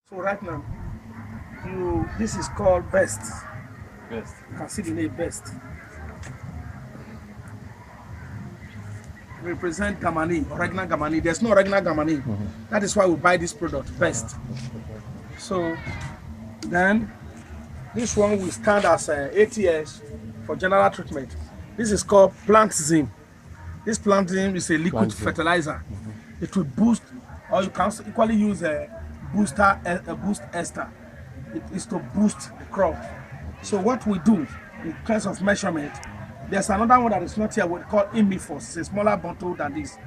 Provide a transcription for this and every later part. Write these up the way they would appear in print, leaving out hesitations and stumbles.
So right now, this is called best. Best. You can see the name best. Represent Gamani, original Gamani. There's no original Gamani. That is why we buy this product, best. So then this one will stand as 8 years for general treatment. This is called plant zinc. This plant zinc is a liquid fertilizer. It will boost, or you can equally use a boost ester. It is to boost the crop. So what we do in terms of measurement, there's another one that is not here, we call imifos. It's a smaller bottle than this.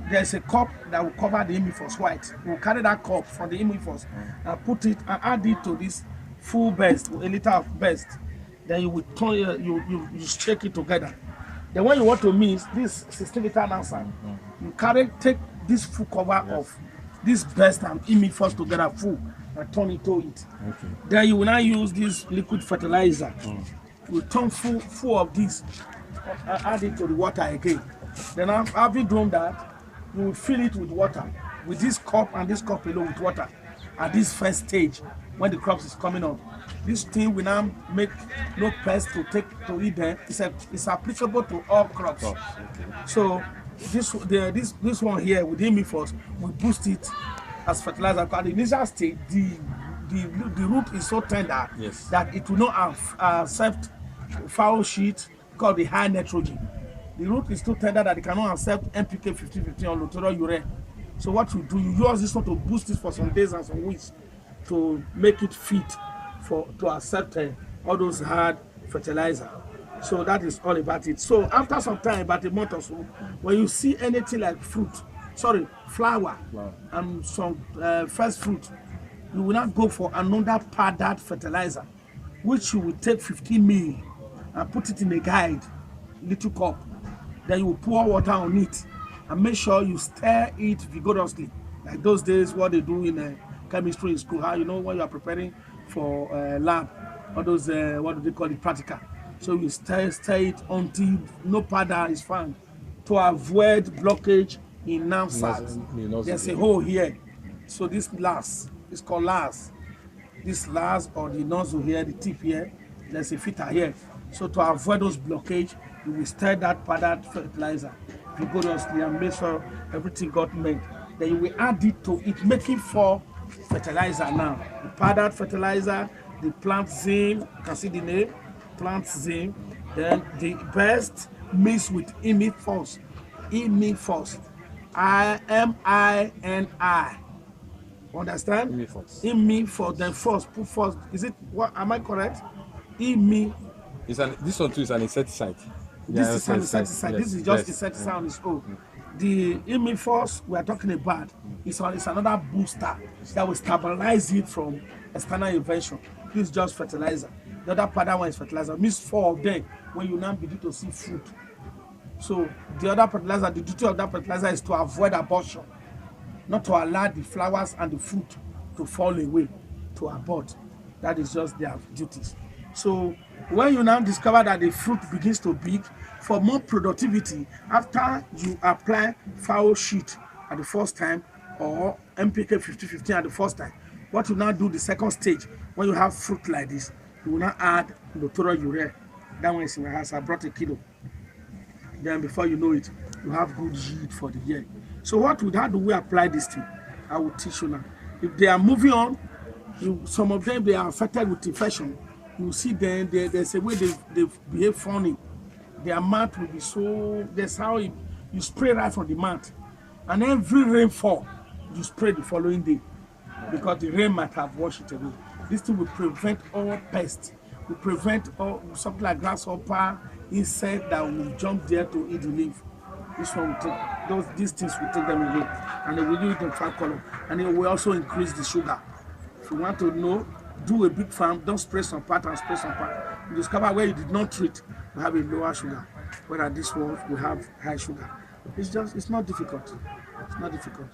There's a cup that will cover the imifos white. We'll carry that cup from the imifos and put it and add it to this full best, a liter of best. Then you will turn, you shake it together. Then when you want to mix this 16-liter answer, you take this full cover of this best and imifos together full and turn it to it. Okay. Then you will now use this liquid fertilizer. You turn full of this and add it to the water again. Then after you done that, you will fill it with water, with this cup and this cup alone with water. At this first stage, when the crops is coming up, this thing will now make no pest to eat them. It's applicable to all crops. Okay. So this one here with the imifos will boost it as fertilizer. Because at the initial stage, the root is so tender that it will not accept foul sheet called the high nitrogen. The root is too tender that it cannot accept NPK 50/50 or lateral urea. So what you do, you use this one to boost it for some days and some weeks to make it fit to accept all those hard fertilizer. So that is all about it. So after some time, about a month or so, when you see anything like flower and some first fruit, you will not go for another powdered fertilizer, which you will take 15 ml and put it in a guide, little cup. Then you will pour water on it and make sure you stir it vigorously. Like those days, what they do in chemistry in school, how when you are preparing for lab, all those, what do they call it, practical. So you stir it until no powder is found to avoid blockage in nerve sacs. There's a hole here. So this last, it's called last. This last or the nozzle here, the tip here, there's a filter here. So to avoid those blockage, you will stir that powdered fertilizer vigorously and make sure everything got made. Then you will add it to it, making 4 fertilizer now. The powdered fertilizer, the plant zinc, you can see the name, plant zinc. Then the best mixed with imifos. Imifos. IMINI. Understand? Imifos. Then first, put first. Is it what? Am I correct? Imi. This one too is an insecticide. This is an insecticide. This is just insecticide on its own. The imifos we are talking about is another booster that will stabilize it from external invasion. This is just fertilizer. The other powder one is fertilizer. Mix 4 of them when you now begin to see fruit. So the other fertilizer, the duty of that fertilizer is to avoid abortion, not to allow the flowers and the fruit to fall away, to abort. That is just their duties. So when you now discover that the fruit begins to big, for more productivity, after you apply foul sheet at the first time or NPK 50/50 at the first time, what you now do the second stage, when you have fruit like this, you will now add lateral urea. That one is in my house. I brought a kilo. Then before you know it, you have good yield for the year. So how do we apply this thing? I will teach you now. If they are moving on, some of them they are affected with infection. You see then there's a way they behave funny. Their mat will be so, that's how you spray right from the mat. And every rainfall, you spray the following day because the rain might have washed it away. This thing will prevent all pests. Will prevent all something like grasshopper, insect that will jump there to eat the leaf. This one will take these things will take them away, and they will do it in 5 column. And it will also increase the sugar. If you want to know, do a big farm, don't spray some part and spray some part. You discover where you did not treat, you have a lower sugar. Whereas this one will have high sugar. It's not difficult. It's not difficult.